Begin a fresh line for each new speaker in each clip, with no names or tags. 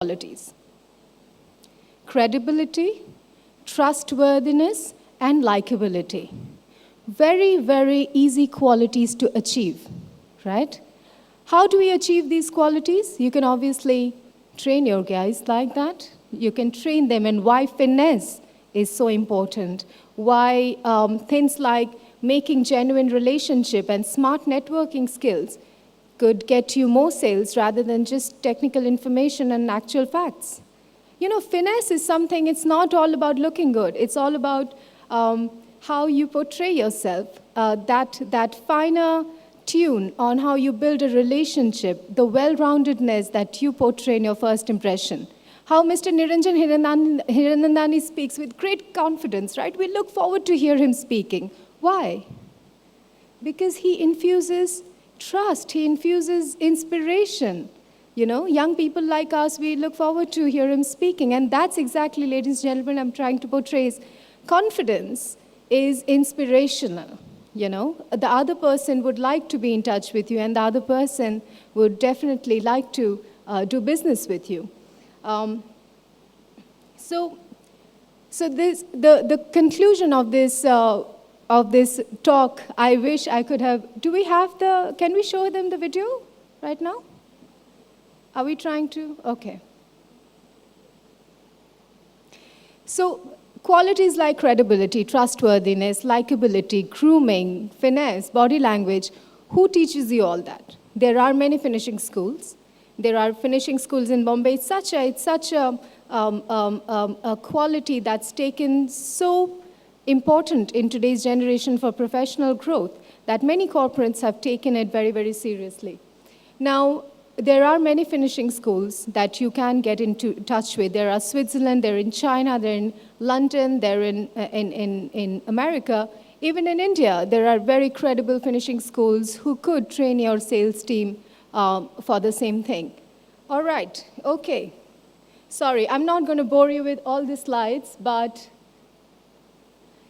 qualities: credibility, trustworthiness, and likability. Very, very easy qualities to achieve, right? How do we achieve these qualities? You can obviously train your guys like that. You can train them, and why finesse is so important. Why things like making genuine relationship and smart networking skills could get you more sales rather than just technical information and actual facts. You know, finesse is something, it's not all about looking good. It's all about how you portray yourself, that finer tune on how you build a relationship, the well-roundedness that you portray in your first impression. How Mr. Niranjan Hiranandani speaks with great confidence, right? We look forward to hear him speaking. Why? Because he infuses trust, he infuses inspiration. You know, young people like us, we look forward to hear him speaking. And that's exactly, ladies and gentlemen, I'm trying to portray is confidence is inspirational. You know, the other person would like to be in touch with you, and the other person would definitely like to do business with you. So the conclusion of this talk, I wish I could have. Do we have can we show them the video right now? Are we trying to? Okay. So qualities like credibility, trustworthiness, likability, grooming, finesse, body language, who teaches you all that? There are many finishing schools. There are finishing schools in Bombay. It's such a quality that's taken so important in today's generation for professional growth that many corporates have taken it very, very seriously. Now, there are many finishing schools that you can get into touch with. There are Switzerland, they're in China, they're in London, they're in America. Even in India, there are very credible finishing schools who could train your sales team for the same thing. All right, okay. Sorry, I'm not going to bore you with all the slides, but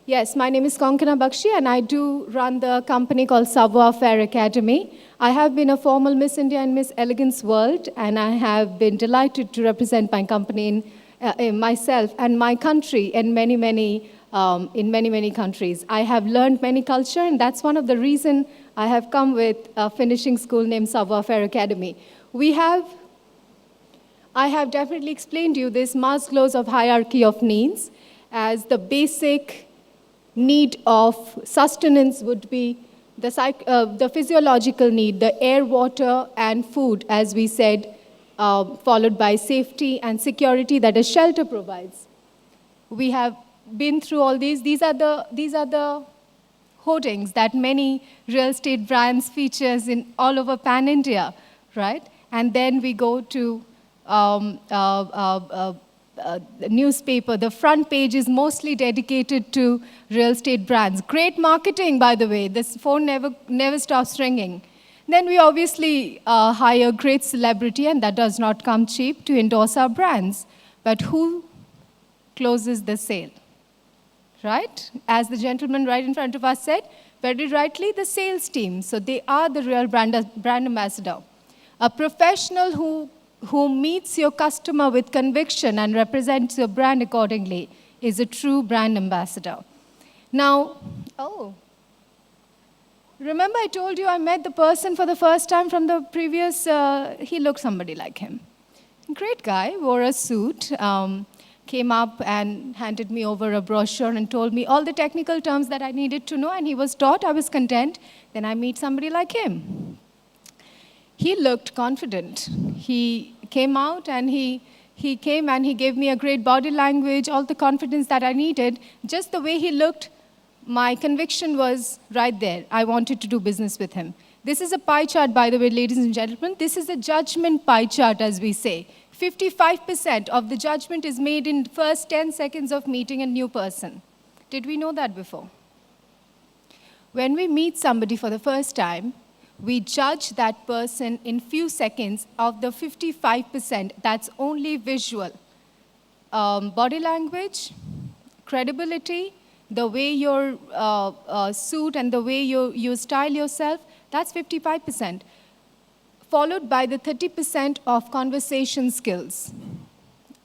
yes, my name is Konkana Bakshi, and I do run the company called Savoir Faire Academy. I have been a formal Miss India and Miss Elegance World, and I have been delighted to represent my company in myself and my country in many countries. I have learned many culture, and that's one of the reasons I have come with a finishing school named Savoir Faire Academy. I have definitely explained to you this Maslow's of hierarchy of needs as the basic need of sustenance would be the physiological need, the air, water, and food, as we said, followed by safety and security that a shelter provides. We have been through all these. These are the hoardings that many real estate brands features in all over pan-India, right? And then we go to the newspaper. The front page is mostly dedicated to real estate brands. Great marketing, by the way. This phone never stops ringing. Then we obviously hire great celebrity, and that does not come cheap, to endorse our brands. But who closes the sale? Right? As the gentleman right in front of us said, very rightly, the sales team. So they are the real brand ambassador. A professional who meets your customer with conviction and represents your brand accordingly is a true brand ambassador. Now, remember I told you I met the person for the first time from the previous, he looked somebody like him. Great guy, wore a suit, came up and handed me over a brochure and told me all the technical terms that I needed to know, and he was taught, I was content. Then I meet somebody like him. He looked confident. He came out and he came and he gave me a great body language, all the confidence that I needed. Just the way he looked, my conviction was right there. I wanted to do business with him. This is a pie chart, by the way, ladies and gentlemen. This is a judgment pie chart, as we say. 55% of the judgment is made in the first 10 seconds of meeting a new person. Did we know that before? When we meet somebody for the first time, we judge that person in few seconds. Of the 55%, that's only visual. Body language, credibility, the way your suit and the way you style yourself, that's 55%. Followed by the 30% of conversation skills.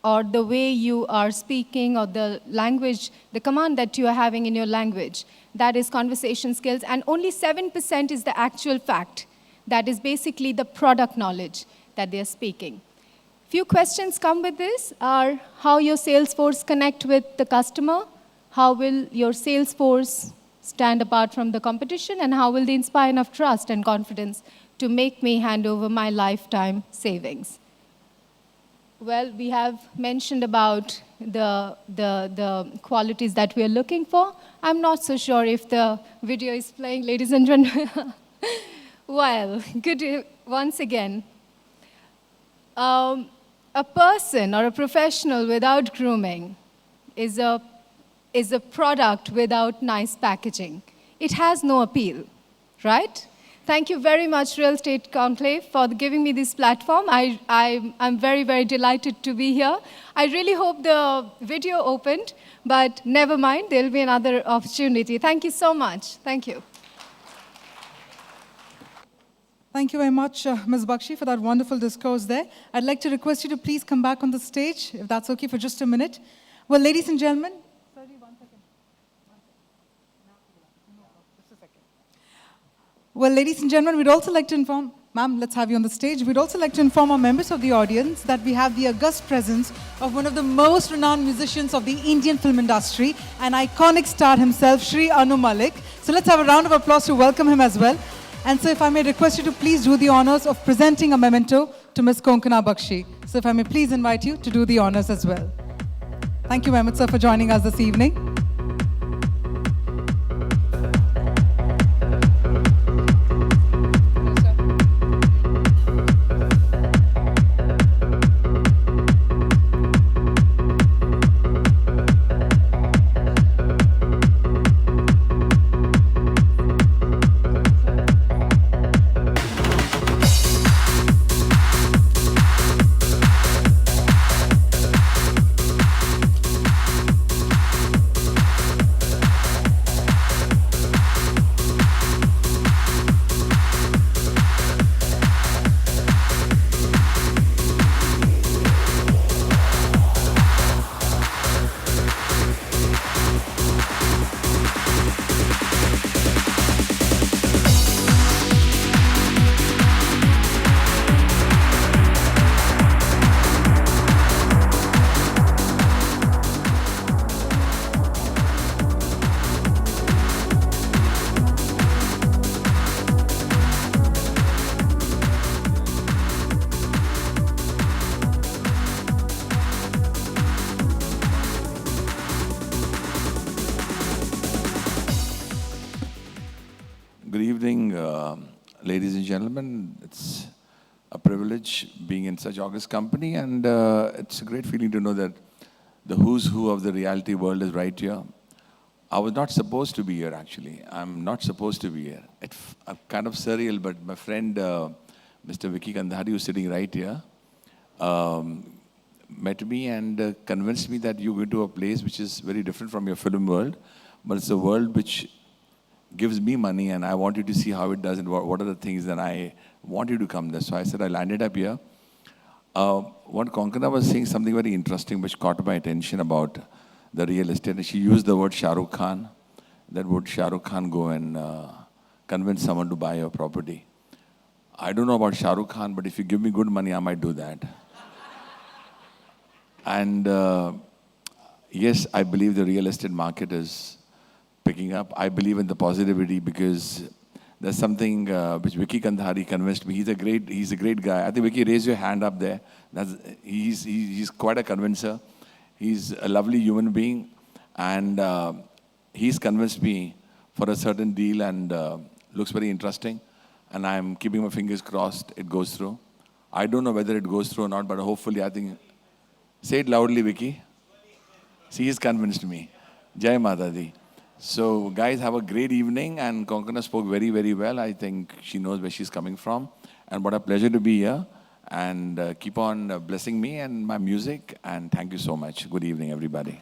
or the way you are speaking or the language, the command that you are having in your language. That is conversation skills. And only 7% is the actual fact. That is basically the product knowledge that they are speaking. Few questions come with this are how your sales force connect with the customer, how will your sales force stand apart from the competition, and how will they inspire enough trust and confidence to make me hand over my lifetime savings. Well, we have mentioned about the qualities that we are looking for. I'm not so sure if the video is playing, ladies and gentlemen. Well, good once again. A person or a professional without grooming is a product without nice packaging. It has no appeal, right? Thank you very much, Real Estate Conclave, for giving me this platform. I'm very, very delighted to be here. I really hope the video opened, but never mind, there'll be another opportunity. Thank you so much. Thank you.
Thank you very much, Ms. Bakshi, for that wonderful discourse there. I'd like to request you to please come back on the stage, if that's okay, for just a minute. Well, ladies and gentlemen, we'd also like to inform, ma'am, let's have you on the stage. We'd also like to inform our members of the audience that we have the august presence of one of the most renowned musicians of the Indian film industry, an iconic star himself, Shri Anu Malik. So let's have a round of applause to welcome him as well. And so if I may request you to please do the honors of presenting a memento to Ms. Konkana Bakshi. So if I may please invite you to do the honors as well. Thank you very much, sir, for joining us this evening.
Good evening, ladies and gentlemen. It's a privilege being in such august company, and it's a great feeling to know that the who's who of the reality world is right here. I was not supposed to be here, actually. I'm not supposed to be here. It's kind of surreal, but my friend, Mr. Vicky Kandhari, who's sitting right here, met me and convinced me that you go to a place which is very different from your film world, but it's a world which gives me money, and I want you to see how it does and what are the things that I want you to come there. So I said I landed up here. What Konkana was saying, something very interesting which caught my attention about the real estate. She used the word Shah Rukh Khan. That would Shah Rukh Khan go and convince someone to buy your property? I don't know about Shah Rukh Khan, but if you give me good money, I might do that. And yes, I believe the real estate market is picking up. I believe in the positivity because there's something which Vicky Kandhari convinced me. He's a great guy. I think Vicky, raise your hand up there. He's quite a convincer. He's a lovely human being, and he's convinced me for a certain deal, and looks very interesting. And I'm keeping my fingers crossed it goes through. I don't know whether it goes through or not, but hopefully, I think. Say it loudly, Vicky. See, he's convinced me. Jai Mata Di. So, guys, have a great evening. And Konkana spoke very, very well. I think she knows where she's coming from. And what a pleasure to be here. And keep on blessing me and my music. And thank you so much. Good evening, everybody.